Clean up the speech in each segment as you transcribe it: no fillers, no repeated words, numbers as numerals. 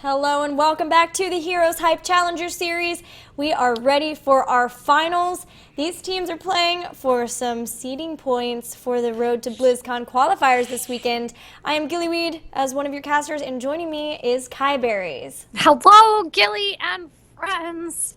Hello and welcome back to the Heroes Hype Challenger Series. We are ready for our finals. These teams are playing for some seeding points for the Road to BlizzCon qualifiers this weekend. I am Gillyweed as one of your casters, and joining me is KiyeBerries. Hello, Gilly and friends.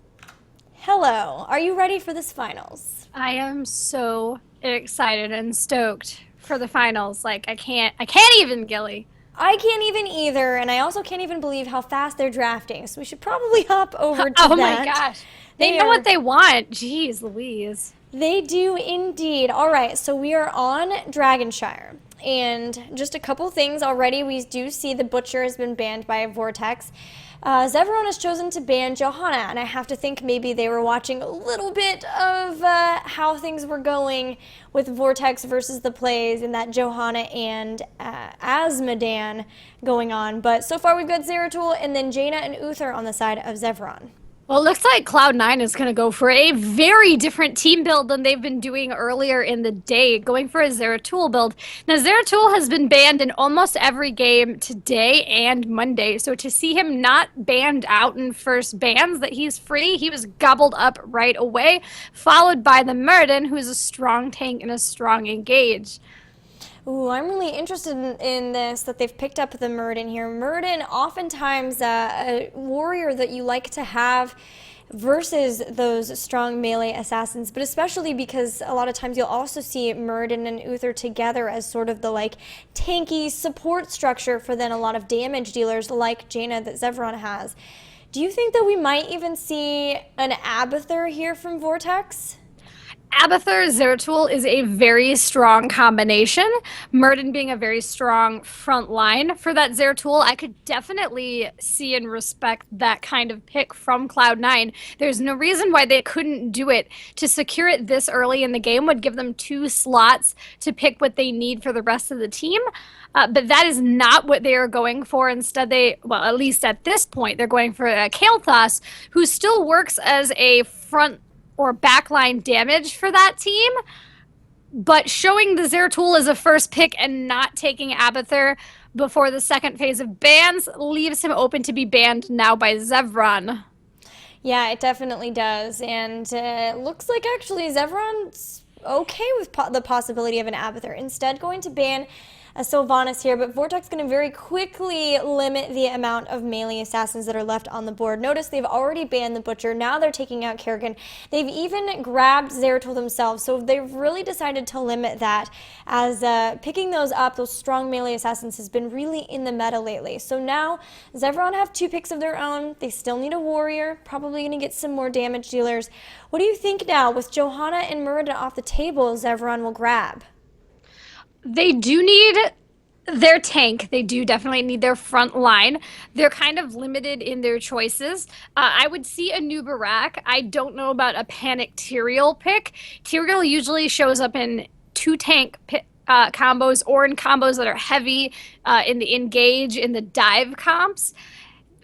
Hello. Are you ready for this finals? I am so excited and stoked for the finals. Like I can't even, Gilly. I can't even either, and I also can't even believe how fast they're drafting, so we should probably hop over to Oh my that. gosh. They know what they want. Jeez Louise. They do indeed. All right, so we are on Dragonshire. And just a couple things already. We do see the Butcher has been banned by Vortex. Zeveron has chosen to ban Johanna, and I have to think maybe they were watching a little bit of how things were going with Vortex versus the plays and that Johanna and Asmodan going on. But so far we've got Zeratul and then Jaina and Uther on the side of Zeveron. Well, it looks like Cloud9 is going to go for a very different team build than they've been doing earlier in the day, going for a Zeratul build. Now, Zeratul has been banned in almost every game today and Monday, so to see him not banned out in first bans, that he's free, he was gobbled up right away, followed by the Muradin, who's a strong tank and a strong engage. Ooh, I'm really interested in this, that they've picked up the Muradin here. Muradin, oftentimes a warrior that you like to have versus those strong melee assassins, but especially because a lot of times you'll also see Muradin and Uther together as sort of the like tanky support structure for then a lot of damage dealers like Jaina that Zeveron has. Do you think that we might even see an Abathur here from Vortex? Abathur Zeratul is a very strong combination. Muradin being a very strong front line for that Zeratul, I could definitely see and respect that kind of pick from Cloud9. There's no reason why they couldn't do it. To secure it this early in the game would give them 2 slots to pick what they need for the rest of the team. But that is not what they are going for. Instead, well, at least at this point, they're going for a Kael'thas, who still works as a front or backline damage for that team, but showing the Zeratul as a first pick and not taking Abathur before the second phase of bans leaves him open to be banned now by Zeveron. Yeah, it definitely does, and looks like actually Zeveron's okay with the possibility of an Abathur. Instead, going to ban a Sylvanas here, but Vortex going to very quickly limit the amount of melee assassins that are left on the board. Notice they've already banned the Butcher. Now they're taking out Kerrigan. They've even grabbed Zeratul themselves, so they've really decided to limit that, as picking those up, those strong melee assassins, has been really in the meta lately. So now Zeveron have 2 picks of their own. They still need a warrior, probably going to get some more damage dealers. What do you think now, with Johanna and Muradin off the table, Zeveron will grab? They do need their tank. They do definitely need their front line. They're kind of limited in their choices. I would see a new Barak. I don't know about a Panic Tyrael pick. Tyrael usually shows up in 2 tank combos, or in combos that are heavy in the engage, in the dive comps.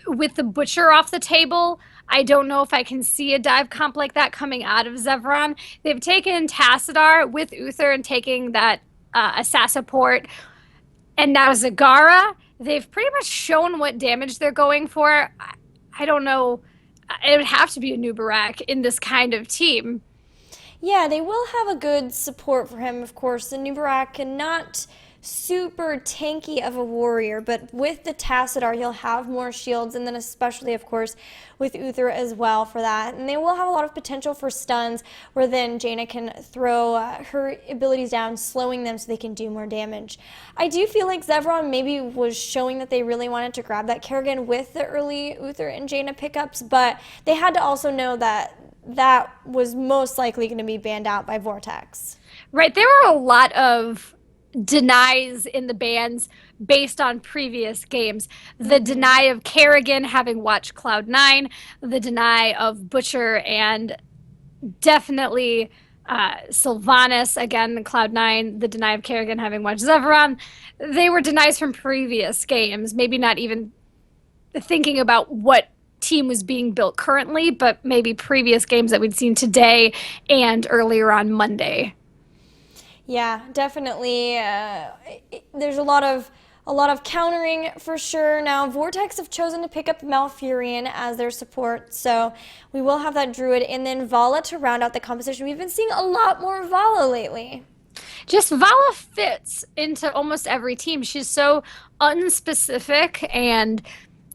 With the Butcher off the table, I don't know if I can see a dive comp like that coming out of Zeveron. They've taken Tassadar with Uther and taking that Assassin-port, and now Zagara. They've pretty much shown what damage they're going for. I don't know. It would have to be a new Barak in this kind of team. Yeah, they will have a good support for him, of course. The Nubarak, not super tanky of a warrior, but with the Tassadar, he'll have more shields, and then especially, of course, with Uther as well for that. And they will have a lot of potential for stuns, where then Jaina can throw her abilities down, slowing them so they can do more damage. I do feel like Zeveron maybe was showing that they really wanted to grab that Kerrigan with the early Uther and Jaina pickups, but they had to also know that that was most likely going to be banned out by Vortex. Right, there were a lot of denies in the bans based on previous games. The deny of Kerrigan having watched Cloud9, the deny of Butcher, and definitely Sylvanas, again, Cloud9, the deny of Kerrigan having watched Zeveron. They were denies from previous games, maybe not even thinking about what team was being built currently, but maybe previous games that we'd seen today and earlier on Monday. Yeah, definitely. There's a lot of a lot of countering for sure. Now, Vortex have chosen to pick up Malfurion as their support, so we will have that Druid, and then Vala to round out the composition. We've been seeing a lot more Vala lately. Just Vala fits into almost every team. She's so unspecific, and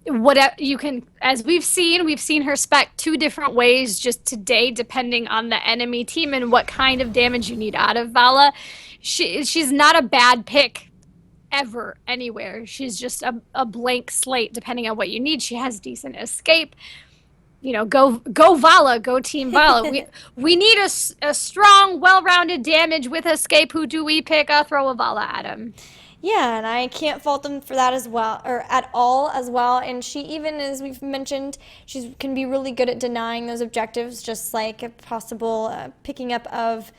what you can, as we've seen her spec 2 different ways just today, depending on the enemy team and what kind of damage you need out of Vala. She's not a bad pick ever anywhere. She's just a blank slate depending on what you need. She has decent escape. You know, go Vala, go Team Vala. We need a strong, well-rounded damage with escape. Who do we pick? I'll throw a Vala at him. Yeah, and I can't fault them for that as well, or at all as well. And she, even as we've mentioned, she can be really good at denying those objectives, just like a possible picking up of,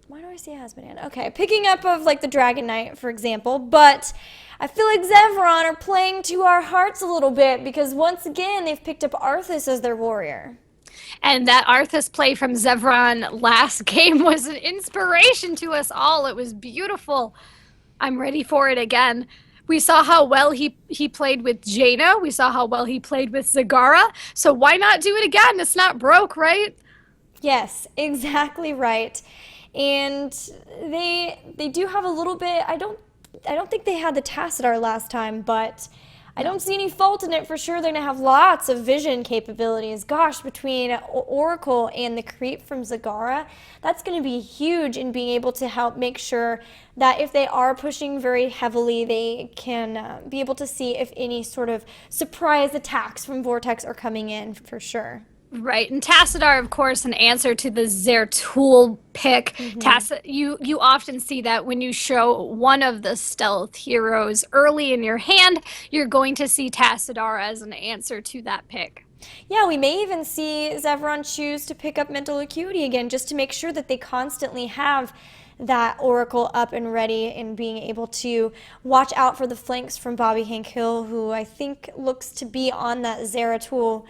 why do I say Hasmodan? Okay, picking up of like the Dragon Knight, for example. But I feel like Zeveron are playing to our hearts a little bit, because once again, they've picked up Arthas as their warrior. And that Arthas play from Zeveron last game was an inspiration to us all. It was beautiful. I'm ready for it again. We saw how well he played with Jaina. We saw how well he played with Zagara. So why not do it again? It's not broke, right? Yes, exactly right. And they do have a little bit, I don't think they had the Tassadar last time, but I don't see any fault in it for sure. They're going to have lots of vision capabilities. Gosh, between Oracle and the creep from Zagara, that's going to be huge in being able to help make sure that if they are pushing very heavily, they can be able to see if any sort of surprise attacks from Vortex are coming in for sure. Right, and Tassadar, of course, an answer to the Zeratul pick. You often see that when you show one of the stealth heroes early in your hand, you're going to see Tassadar as an answer to that pick. Yeah, we may even see Zeveron choose to pick up Mental Acuity again, just to make sure that they constantly have that Oracle up and ready, and being able to watch out for the flanks from Bobby Hank Hill, who I think looks to be on that Zeratul.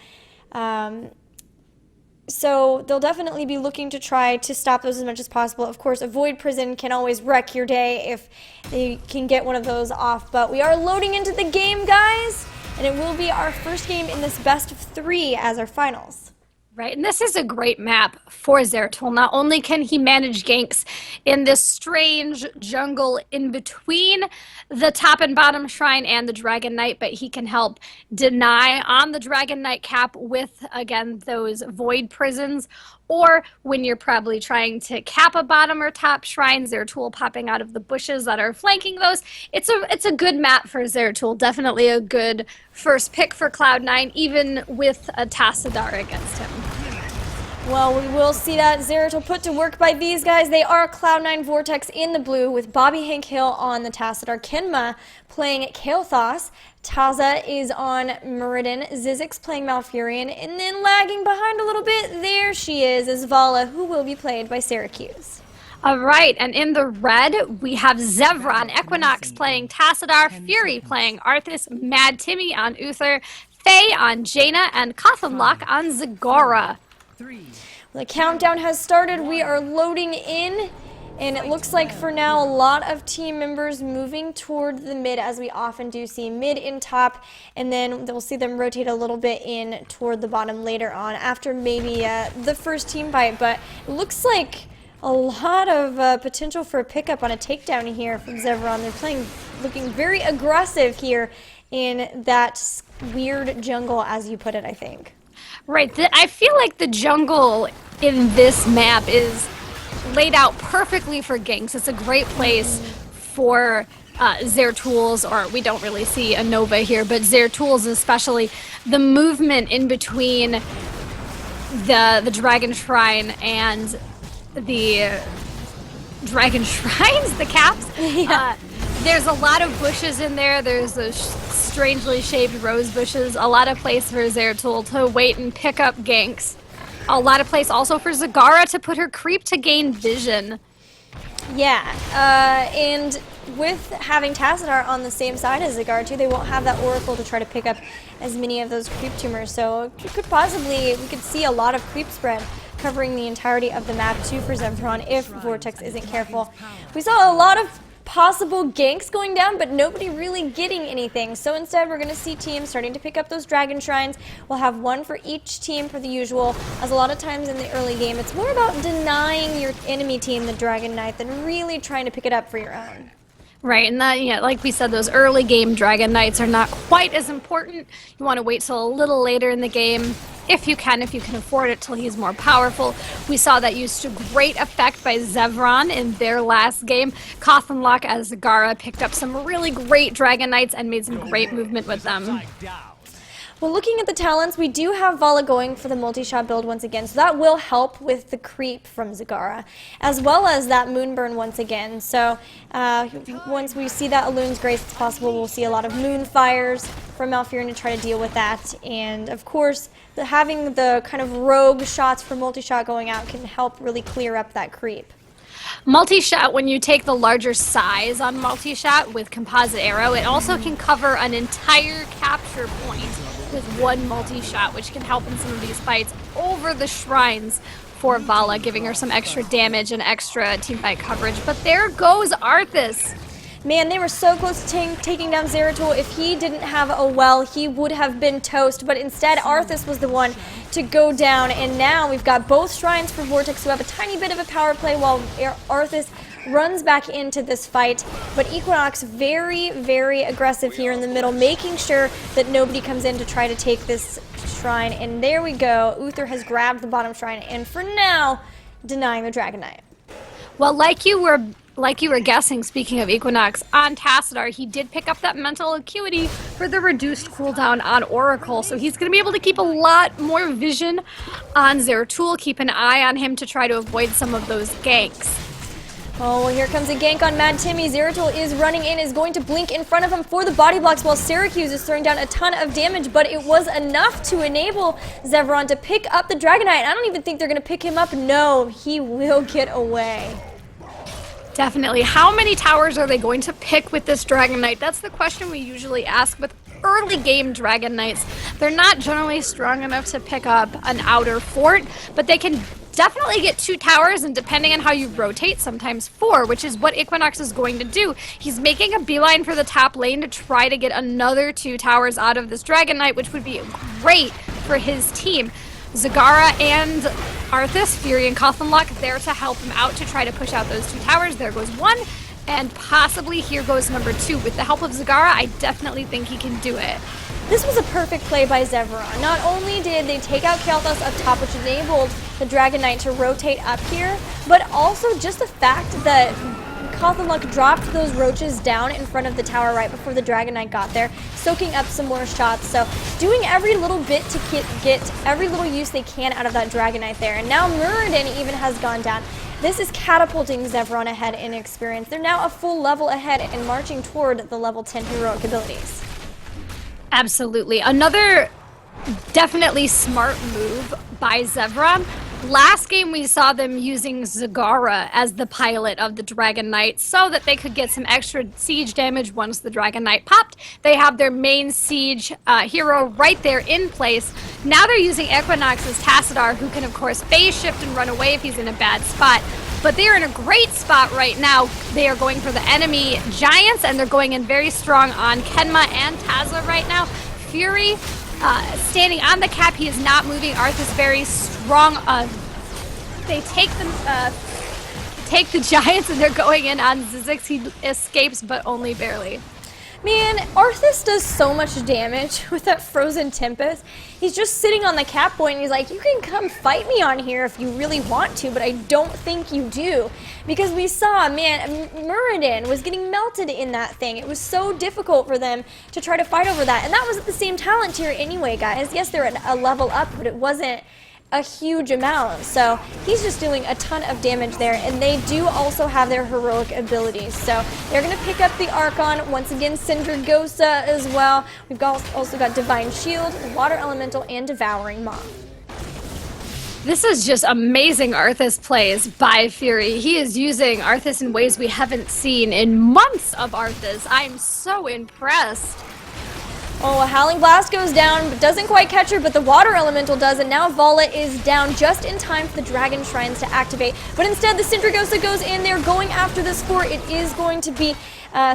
So they'll definitely be looking to try to stop those as much as possible. Of course, a Void Prison can always wreck your day if they can get one of those off. But we are loading into the game, guys, and it will be our first game in this best of 3 as our finals. Right, and this is a great map for Zeratul. Not only can he manage ganks in this strange jungle in between the top and bottom shrine and the Dragon Knight, but he can help deny on the Dragon Knight cap with, again, those void prisons, or when you're probably trying to cap a bottom or top shrine, Zeratul popping out of the bushes that are flanking those. It's a good map for Zeratul. Definitely a good first pick for Cloud9, even with a Tassadar against him. Well, we will see that Zeratul put to work by these guys. They are Cloud9 Vortex in the blue, with Bobby Hank Hill on the Tassadar, Kenma playing Kael'thas, Taza is on Muradin, Zizix playing Malfurion, and then lagging behind a little bit, there she is Vala, who will be played by Syracuse. All right, and in the red, we have Zeveron, Equinox playing Tassadar, Fury playing Arthas, Mad Timmy on Uther, Faye on Jaina, and Cothamlock on Zagara. The countdown has started. We are loading in, and it looks like for now a lot of team members moving toward the mid, as we often do see mid in top, and then we'll see them rotate a little bit in toward the bottom later on after maybe the first team fight. But it looks like a lot of potential for a pickup on a takedown here from Zeveron. They're looking very aggressive here in that weird jungle, as you put it, I think. Right, I feel like the jungle in this map is laid out perfectly for ganks. It's a great place for Zeratul's, or we don't really see a Nova here, but Zeratul's especially. The movement in between the Dragon Shrine and the Dragon Shrines, the caps. Yeah. There's a lot of bushes in there. There's those strangely shaped rose bushes. A lot of place for Zeratul to wait and pick up ganks. A lot of place also for Zagara to put her creep to gain vision. Yeah, and with having Tassadar on the same side as Zagara too, they won't have that Oracle to try to pick up as many of those creep tumors. So we could see a lot of creep spread covering the entirety of the map too for Zeveron if Vortex isn't careful. We saw a lot of possible ganks going down, but nobody really getting anything. So instead, we're going to see teams starting to pick up those dragon shrines. We'll have one for each team for the usual, as a lot of times in the early game, it's more about denying your enemy team the Dragon Knight than really trying to pick it up for your own. Right, and that, yeah, like we said, those early game Dragon Knights are not quite as important. You want to wait till a little later in the game, if you can afford it, till he's more powerful. We saw that used to great effect by Zeveron in their last game. Kothenlock as Zagara picked up some really great Dragon Knights and made some great movement with them. Well, looking at the talents, we do have Vala going for the multi-shot build once again, so that will help with the creep from Zagara, as well as that Moonburn once again. So once we see that Elun's Grace, it's possible we'll see a lot of Moonfires from Malfurion to try to deal with that. And of course, having the kind of rogue shots for multi-shot going out can help really clear up that creep. Multi-shot, when you take the larger size on multi-shot with composite arrow, it also can cover an entire capture point with one multi-shot, which can help in some of these fights over the shrines for Vala, giving her some extra damage and extra teamfight coverage. But there goes Arthas. Man, they were so close to taking down Zeratul. If he didn't have a well, he would have been toast. But instead, Arthas was the one to go down. And now we've got both shrines for Vortex who have a tiny bit of a power play while Arthas runs back into this fight. But Equinox very, very aggressive here in the middle, making sure that nobody comes in to try to take this shrine. And there we go. Uther has grabbed the bottom shrine and for now, denying the Dragon Knight. Well, like you were guessing, speaking of Equinox, on Tassadar, he did pick up that mental acuity for the reduced cooldown on Oracle, so he's going to be able to keep a lot more vision on Zeratul, keep an eye on him to try to avoid some of those ganks. Oh, well, here comes a gank on Mad Timmy. Zeratul is running in, is going to blink in front of him for the body blocks while Syracuse is throwing down a ton of damage, but it was enough to enable Zeveron to pick up the Dragon Knight. I don't even think they're going to pick him up. No, he will get away. Definitely. How many towers are they going to pick with this Dragon Knight? That's the question we usually ask with early game Dragon Knights. They're not generally strong enough to pick up an outer fort, but they can definitely get 2 towers, and depending on how you rotate, sometimes 4, which is what Equinox is going to do. He's making a beeline for the top lane to try to get another 2 towers out of this Dragon Knight, which would be great for his team. Zagara and Arthas, Fury and Kothenlock there to help him out to try to push out those 2 towers. There goes 1, and possibly here goes number 2. With the help of Zagara, I definitely think he can do it. This was a perfect play by Zeveron. Not only did they take out Kael'thas up top, which enabled the Dragon Knight to rotate up here, but also just the fact that Kothenlock dropped those roaches down in front of the tower right before the Dragon Knight got there, soaking up some more shots. So doing every little bit to get every little use they can out of that Dragon Knight there. And now Muradin even has gone down. This is catapulting Zeveron ahead in experience. They're now a full level ahead and marching toward the level 10 heroic abilities. Absolutely. Another definitely smart move by Zeveron. Last game we saw them using Zagara as the pilot of the Dragon Knight so that they could get some extra siege damage once the Dragon Knight popped. They have their main siege hero right there in place. Now they're using Equinox as Tassadar, who can of course phase shift and run away if he's in a bad spot. But they're in a great spot right now. They are going for the enemy giants, and they're going in very strong on Kenma and Tazza right now. Fury standing on the cap, he is not moving. Arthas very strong. They take the giants and they're going in on Zizix. He escapes, but only barely. Man, Arthas does so much damage with that Frozen Tempest. He's just sitting on the cap point and he's like, you can come fight me on here if you really want to, but I don't think you do. Because we saw, man, Muradin was getting melted in that thing. It was so difficult for them to try to fight over that. And that was at the same talent tier anyway, guys. Yes, they're at a level up, but it wasn't a huge amount. So he's just doing a ton of damage there, and they do also have their heroic abilities. So they're going to pick up the Archon. Once again, Syndragosa as well. We've also got Divine Shield, Water Elemental, and Devouring Moth. This is just amazing Arthas plays by Fury. He is using Arthas in ways we haven't seen in months of Arthas. I'm so impressed. Oh, a Howling Blast goes down, but doesn't quite catch her, but the Water Elemental does, and now Vala is down just in time for the Dragon Shrines to activate. But instead, the Syndragosa goes in there, going after this fort. It is going to be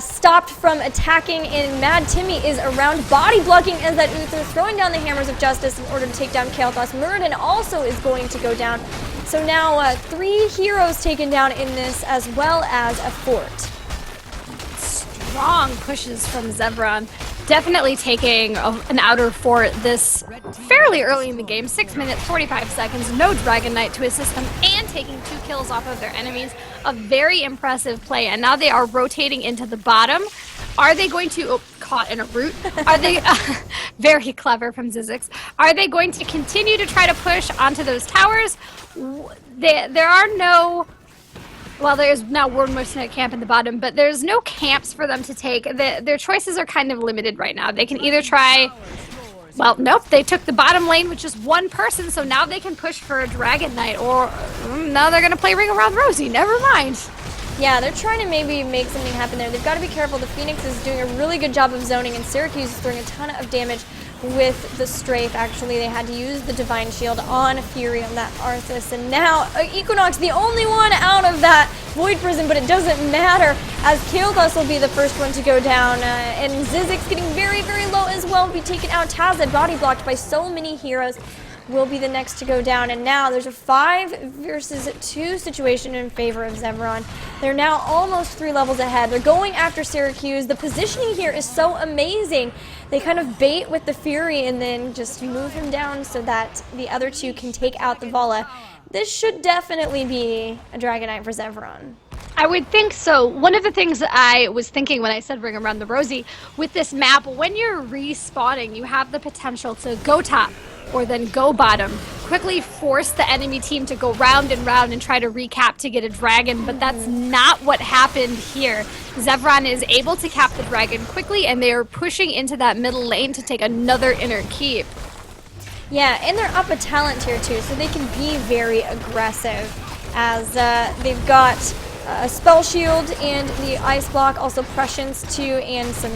stopped from attacking, and Mad Timmy is around body blocking as that Uther, throwing down the Hammers of Justice in order to take down Kael'thas. Muradin also is going to go down. So now 3 heroes taken down in this, as well as a fort. Strong pushes from Zeveron. Definitely taking an outer fort this fairly early in the game. 6 minutes, 45 seconds, no Dragon Knight to assist them, and taking 2 kills off of their enemies. A very impressive play, and now they are rotating into the bottom. Are they going to, caught in a root, are they, very clever from Zizix. Are they going to continue to try to push onto those towers? There are no... Well, there's now one mercenary camp in the bottom, but there's no camps for them to take. Their choices are kind of limited right now. They can either try... Well, nope, they took the bottom lane with just 1 person, so now they can push for a Dragon Knight, or now they're going to play Ring Around Rosie. Never mind. Yeah, they're trying to maybe make something happen there. They've got to be careful. The Phoenix is doing a really good job of zoning, and Syracuse is throwing a ton of damage with the strafe. Actually, they had to use the Divine Shield on Fury on that Arthas, and now Equinox, the only one out of that Void Prison, but it doesn't matter, as Kael'thas will be the first one to go down, and Zizix getting very, very low as well, will be taken out. Tazza, body blocked by so many heroes, will be the next to go down, and now there's a 5 versus 2 situation in favor of Zeveron. They're now almost 3 levels ahead. They're going after Syracuse. The positioning here is so amazing. They kind of bait with the Fury and then just move him down so that the other 2 can take out the Vala. This should definitely be a Dragon Knight for Zeveron. I would think so. One of the things I was thinking when I said Ring Around the Rosie, with this map, when you're respawning, you have the potential to go top or then go bottom, quickly force the enemy team to go round and round and try to recap to get a dragon, but that's not what happened here. Zeveron is able to cap the dragon quickly, and they are pushing into that middle lane to take another inner keep. Yeah, and they're up a talent tier too, so they can be very aggressive, as they've got a Spell Shield and the Ice Block, also Prescience too, and some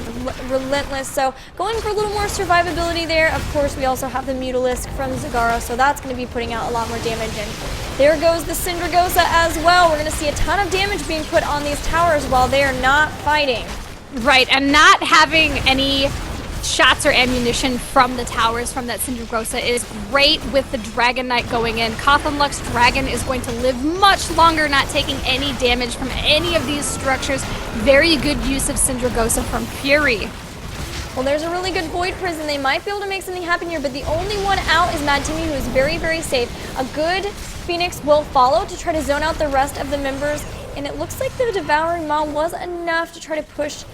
Relentless, so going for a little more survivability there. Of course, we also have the Mutalisk from Zagara, so that's going to be putting out a lot more damage, and there goes the Syndragosa as well. We're going to see a ton of damage being put on these towers while they are not fighting. Right, and not having any shots or ammunition from the towers from that Syndragosa is great with the Dragon Knight going in. Cothamluck's Dragon is going to live much longer, not taking any damage from any of these structures. Very good use of Syndragosa from Fury. Well, there's a really good Void Prison. They might be able to make something happen here, but the only one out is Mad Timmy, who is very, very safe. A good Phoenix will follow to try to zone out the rest of the members, and it looks like the Devouring Maw was enough to try to push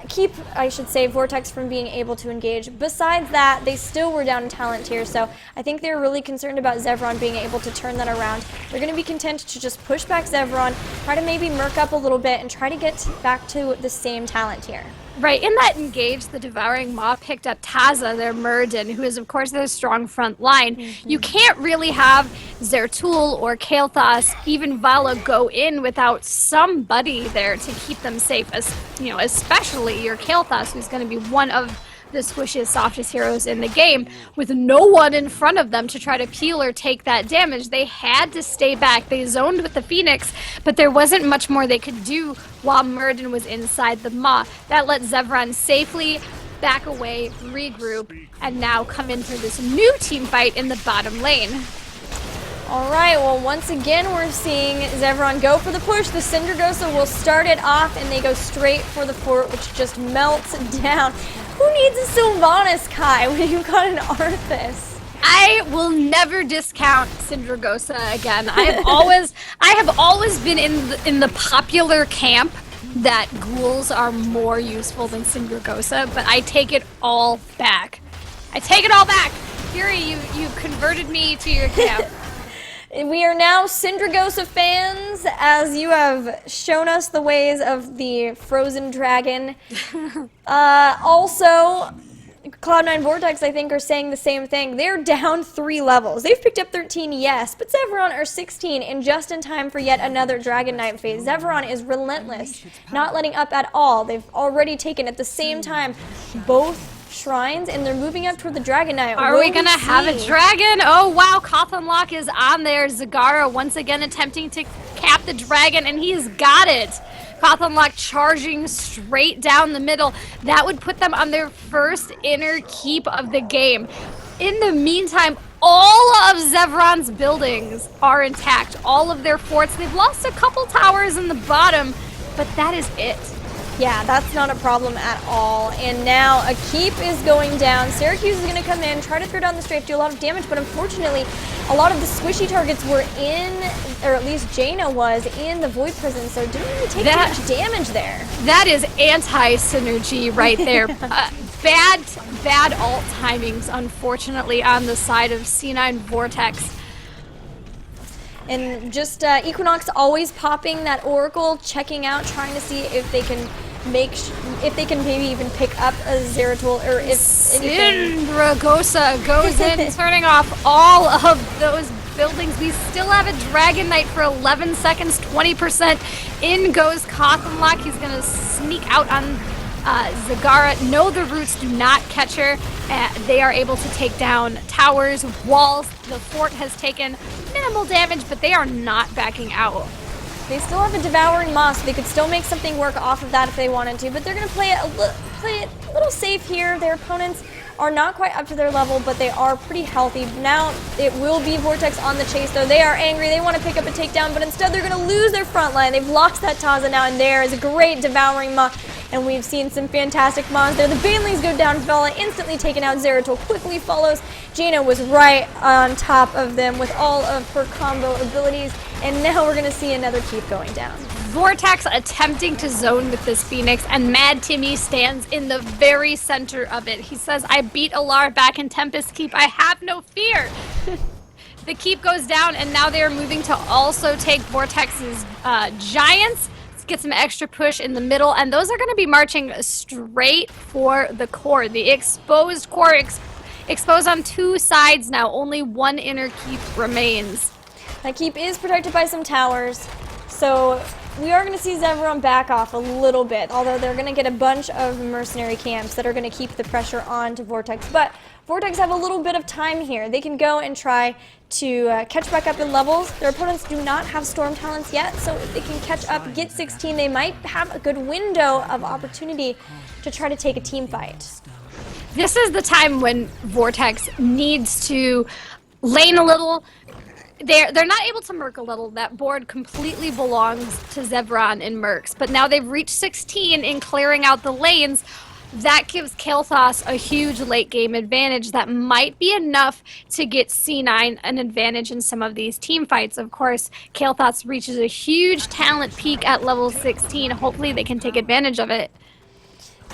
keep, I should say, Vortex from being able to engage. Besides that, they still were down in talent tier, so I think they're really concerned about Zeveron being able to turn that around. They're going to be content to just push back Zeveron, try to maybe murk up a little bit, and try to get back to the same talent tier. Right, in that engage, the Devouring Maw picked up Tazza, their Muradin, who is, of course, their strong front line. You can't really have Zeratul or Kael'thas, even Vala, go in without somebody there to keep them safe, as you know, especially your Kael'thas, who's going to be one of the squishiest, softest heroes in the game, with no one in front of them to try to peel or take that damage. They had to stay back. They zoned with the Phoenix, but there wasn't much more they could do while Muradin was inside the Maw. That let Zeveron safely back away, regroup, and now come into this new team fight in the bottom lane. All right, well, once again, we're seeing Zeveron go for the push. The Syndragosa will start it off, and they go straight for the fort, which just melts down. Who needs a Sylvanas, Kai, when you've got an Arthas? I will never discount Syndragosa again. I have always been in the popular camp that ghouls are more useful than Syndragosa, but I take it all back. I take it all back. Fury, you converted me to your camp. We are now Syndragosa fans, as you have shown us the ways of the frozen dragon. Also, Cloud9 Vortex, I think, are saying the same thing. They're down 3 levels. They've picked up 13, yes, but Zeveron are 16, and just in time for yet another Dragon Knight phase. Zeveron is relentless, not letting up at all. They've already taken, at the same time, both shrines, and they're moving up toward the Dragon Knight. Are we gonna have a dragon? Oh wow, Cottonlock is on there. Zagara once again attempting to cap the dragon, and he's got it. Cottonlock charging straight down the middle. That would put them on their first inner keep of the game. In the meantime, all of Zeveron's buildings are intact. All of their forts. They've lost a couple towers in the bottom, but that is it. Yeah, that's not a problem at all. And now a keep is going down. Syracuse is going to come in, try to throw down the strafe, do a lot of damage, but unfortunately, a lot of the squishy targets were in, or at least Jaina was, in the Void Prison, so didn't really take too much damage there. That is anti-synergy right there. Bad alt timings, unfortunately, on the side of C9 Vortex. And just Equinox always popping that Oracle, checking out, trying to see if they can maybe even pick up a Zeratul, or if anything. Sindragosa goes in, turning off all of those buildings. We still have a Dragon Knight for 11 seconds, 20%. In goes Cottonlock. He's going to sneak out on Zagara. No, the roots do not catch her. They are able to take down towers, walls. The fort has taken minimal damage, but they are not backing out. They still have a Devouring Maw, so they could still make something work off of that if they wanted to, but they're going to play it a little safe here. Their opponents are not quite up to their level, but they are pretty healthy. Now it will be Vortex on the chase, though. They are angry. They want to pick up a takedown, but instead they're going to lose their front line. They've lost that Taza now, and there is a great Devouring Maw, and we've seen some fantastic Maws there. The Banelings go down. Vela instantly taken out. Zeratul quickly follows. Jaina was right on top of them with all of her combo abilities, and now we're going to see another keep going down. Vortex attempting to zone with this Phoenix, and Mad Timmy stands in the very center of it. He says, I beat Alar back in Tempest Keep. I have no fear. The keep goes down, and now they are moving to also take Vortex's Giants. Let's get some extra push in the middle, and those are going to be marching straight for the core. The exposed core exposed on two sides now. Only one inner keep remains. That keep is protected by some towers, so we are going to see Zeveron back off a little bit, although they're going to get a bunch of mercenary camps that are going to keep the pressure on to Vortex. But Vortex have a little bit of time here. They can go and try to catch back up in levels. Their opponents do not have Storm Talents yet, so if they can catch up, get 16, they might have a good window of opportunity to try to take a team fight. This is the time when Vortex needs to lane a little. They're not able to Merc a little. That board completely belongs to Zeveron and Mercs. But now they've reached 16 in clearing out the lanes. That gives Kael'thas a huge late game advantage that might be enough to get C9 an advantage in some of these team fights. Of course, Kael'thas reaches a huge talent peak at level 16. Hopefully they can take advantage of it.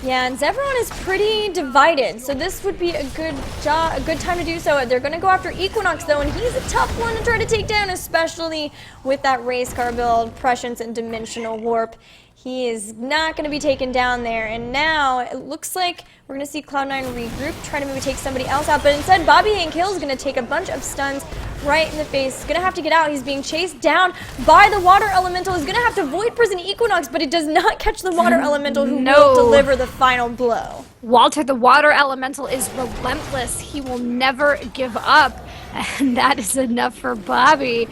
Yeah, and Zeveron is pretty divided, so this would be a good time to do so. They're going to go after Equinox, though, and he's a tough one to try to take down, especially with that race car build, Prescience, and Dimensional Warp. He is not going to be taken down there, and now it looks like we're going to see Cloud9 regroup, try to maybe take somebody else out, but instead Bobby and Kill is going to take a bunch of stuns right in the face. He's going to have to get out. He's being chased down by the Water Elemental. He's going to have to Void Prison Equinox, but it does not catch the Water Elemental, who will deliver the final blow. Walter, the Water Elemental, is relentless. He will never give up, and that is enough for Bobby.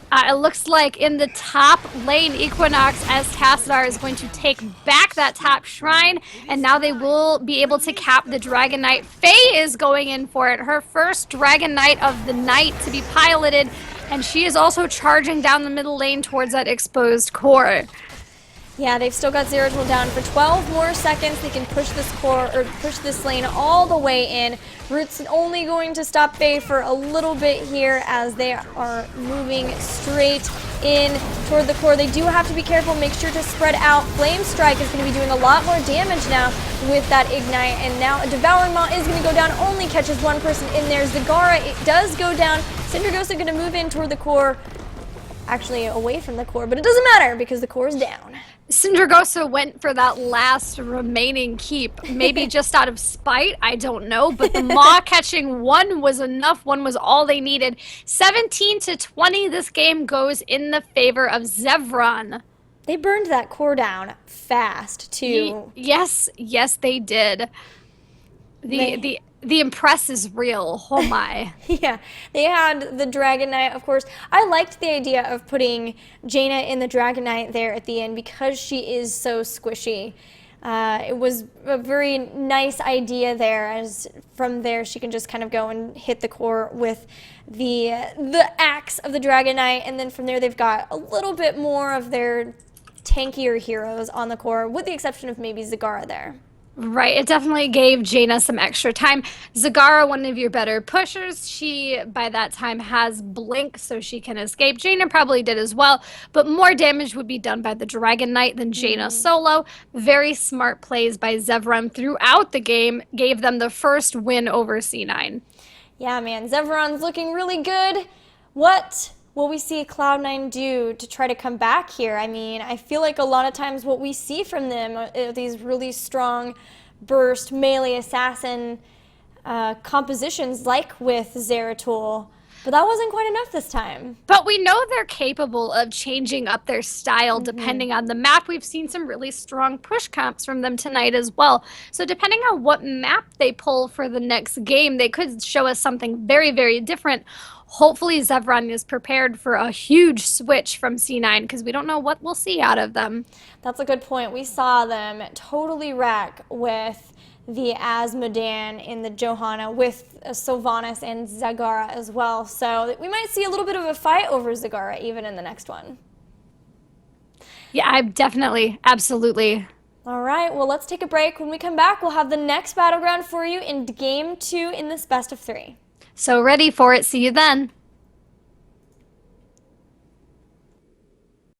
It looks like in the top lane, Equinox as Tassadar is going to take back that top shrine, and now they will be able to cap the Dragon Knight. Faye is going in for it, her first Dragon Knight of the night to be piloted, and she is also charging down the middle lane towards that exposed core. Yeah, they've still got Zeratul down for 12 more seconds. They can push this core, or push this lane all the way in. Root's only going to stop Faye for a little bit here as they are moving straight in toward the core. They do have to be careful, make sure to spread out. Flame Strike is going to be doing a lot more damage now with that Ignite, and now a Devouring Maw is going to go down, only catches one person in there. Zagara, it does go down. Sindragosa going to move in toward the core, actually away from the core, but it doesn't matter because the core is down. Sindragosa went for that last remaining keep, maybe just out of spite, I don't know, but the Maw catching one was enough, one was all they needed. 17-20, this game goes in the favor of Zeveron. They burned that core down fast, too. Yes, they did. The impress is real. Oh my. Yeah, they had the Dragon Knight, of course. I liked the idea of putting Jaina in the Dragon Knight there at the end because she is so squishy. It was a very nice idea there, as from there she can just kind of go and hit the core with the axe of the Dragon Knight, and then from there they've got a little bit more of their tankier heroes on the core, with the exception of maybe Zagara there. Right. It definitely gave Jaina some extra time. Zagara, one of your better pushers, she by that time has blink so she can escape. Jaina probably did as well, but more damage would be done by the Dragon Knight than Jaina solo. Very smart plays by Zeveron throughout the game gave them the first win over C9. Yeah, man, Zeveron's looking really good. What will we see Cloud9 do to try to come back here? I mean, I feel like a lot of times what we see from them are these really strong burst melee assassin compositions like with Zeratul, but that wasn't quite enough this time. But we know they're capable of changing up their style depending on the map. We've seen some really strong push comps from them tonight as well. So depending on what map they pull for the next game, they could show us something very, very different. Hopefully Zeveron is prepared for a huge switch from C9 because we don't know what we'll see out of them. That's a good point. We saw them totally wreck with the Asmodan in the Johanna, with Sylvanas and Zagara as well. So we might see a little bit of a fight over Zagara even in the next one. Yeah, I definitely, absolutely. All right, well, let's take a break. When we come back, we'll have the next battleground for you in Game 2 in this best of 3. So ready for it. See you then.